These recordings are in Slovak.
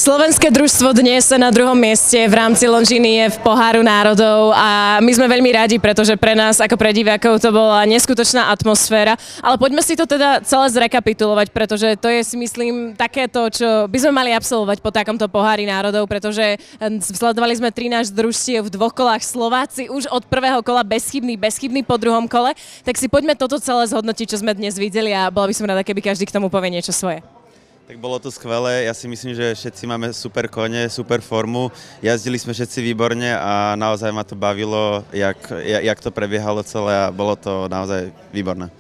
Slovenské družstvo dnes na druhom mieste v rámci Longínie v Poháru národov a my sme veľmi radi, pretože pre nás ako pre divákov to bola neskutočná atmosféra. Ale poďme si to teda celé zrekapitulovať, pretože to je, si myslím, takéto, čo by sme mali absolvovať po takomto Pohári národov, pretože sledovali sme 13 družstiev v 2 kolách. Slováci už od prvého kola bezchybný po druhom kole. Tak si poďme toto celé zhodnotiť, čo sme dnes videli, a bola by som rada, keby každý k tomu povie niečo svoje. Tak bolo to skvelé, ja si myslím, že všetci máme super kone, super formu, jazdili sme všetci výborne a naozaj ma to bavilo, jak to prebiehalo celé a bolo to naozaj výborné.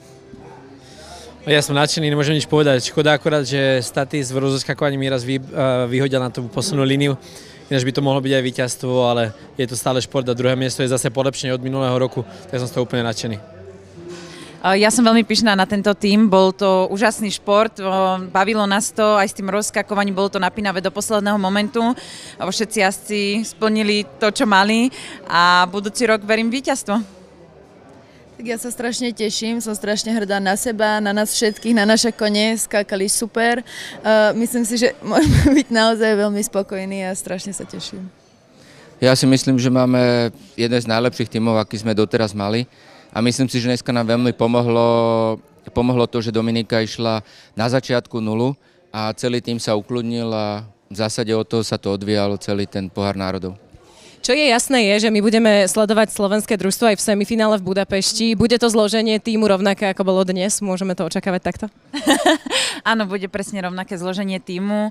Ja som nadšený, nemôžem nič povedať. Škoda akorát, že Statis v rozoskakovaní mi raz vyhodil na tú poslednú líniu, ináč by to mohlo byť aj víťazstvo, ale je to stále šport a druhé miesto je zase polepšenie od minulého roku, tak som z toho úplne nadšený. Ja som veľmi pyšná na tento tím, bol to úžasný šport, bavilo nás to aj s tým rozskakovaním, bolo to napínavé do posledného momentu, všetci jazdci splnili to, čo mali a budúci rok verím víťazstvo. Tak ja sa strašne teším, som strašne hrdá na seba, na nás všetkých, na naše kone, skákali super. Myslím si, že môžeme byť naozaj veľmi spokojní a strašne sa teším. Ja si myslím, že máme jeden z najlepších tímov, aký sme doteraz mali. A myslím si, že dneska nám veľmi pomohlo to, že Dominika išla na začiatku nulu a celý tým sa ukludnil a v zásade od toho sa to odvíjalo celý ten Pohár národov. Čo je jasné je, že my budeme sledovať slovenské družstvo aj v semifinále v Budapešti. Bude to zloženie tímu rovnaké, ako bolo dnes? Môžeme to očakávať takto? Áno, bude presne rovnaké zloženie tímu.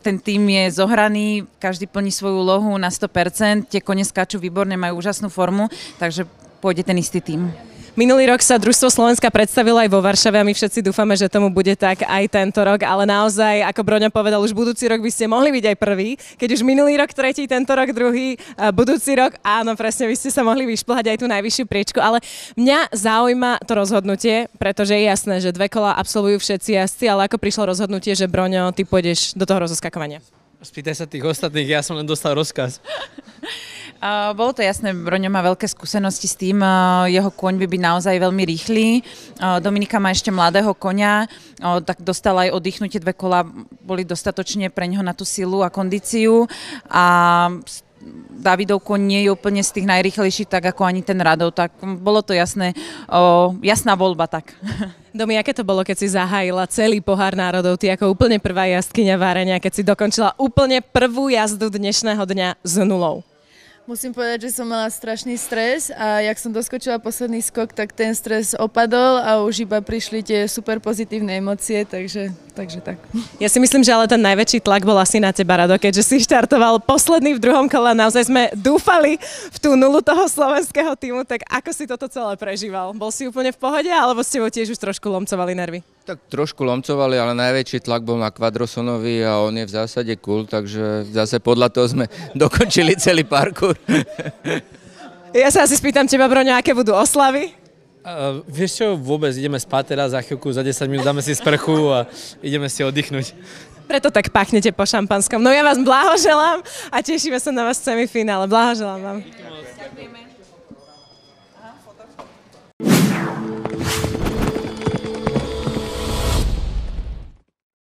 Ten tím je zohraný, každý plní svoju úlohu na 100%. Tie kone skáču výborne, majú úžasnú formu, takže pôjde ten istý tím. Minulý rok sa družstvo Slovenska predstavilo aj vo Varšave a my všetci dúfame, že tomu bude tak aj tento rok, ale naozaj, ako Broňo povedal, už budúci rok by ste mohli byť aj prvý, keď už minulý rok tretí, tento rok druhý, budúci rok, áno, presne, vy ste sa mohli vyšplhať aj tú najvyššiu priečku, ale mňa zaujíma to rozhodnutie, pretože je jasné, že 2 kola absolvujú všetci jazdci, ale ako prišlo rozhodnutie, že Broňo, ty pôjdeš do toho rozoskakovania? Spýtaj sa tých ostatných, ja som len dostal rozkaz. Bolo to jasné, Broňo má veľké skúsenosti s tým, jeho kôň by byť naozaj veľmi rýchly. Dominika má ešte mladého koňa, tak dostal aj oddychnutie, 2 kola boli dostatočne pre ňoho na tú silu a kondíciu a Davidov kôň nie je úplne z tých najrýchlejších, tak ako ani ten Radov, tak bolo to jasné, jasná voľba tak. Domi, aké to bolo, keď si zahájila celý Pohár národov, ty ako úplne prvá jazdkyňa várenia, keď si dokončila úplne prvú jazdu dnešného dňa s nulou? Musím povedať, že som mala strašný stres a jak som doskočila posledný skok, tak ten stres opadol a už iba prišli tie super pozitívne emócie, takže tak. Ja si myslím, že ale ten najväčší tlak bol asi na teba, Rado, keďže si štartoval posledný v druhom kole, naozaj sme dúfali v tú nulu toho slovenského týmu, tak ako si toto celé prežíval? Bol si úplne v pohode, alebo s tebou tiež už trošku lomcovali nervy? Tak trošku lomcovali, ale najväčší tlak bol na Quadrosonovi a on je v zásade cool, takže zase podľa toho sme dokončili celý parkour. Ja sa asi spýtam teba, Broňo, aké budú oslavy? Vieš čo, vôbec ideme spať teraz za chvíľku, za 10 minút dáme si sprchu a ideme si oddychnúť. Preto tak pachnete po šampanskom. No ja vás blahoželám a tešíme sa na vás v semifinále. Blahoželám vám.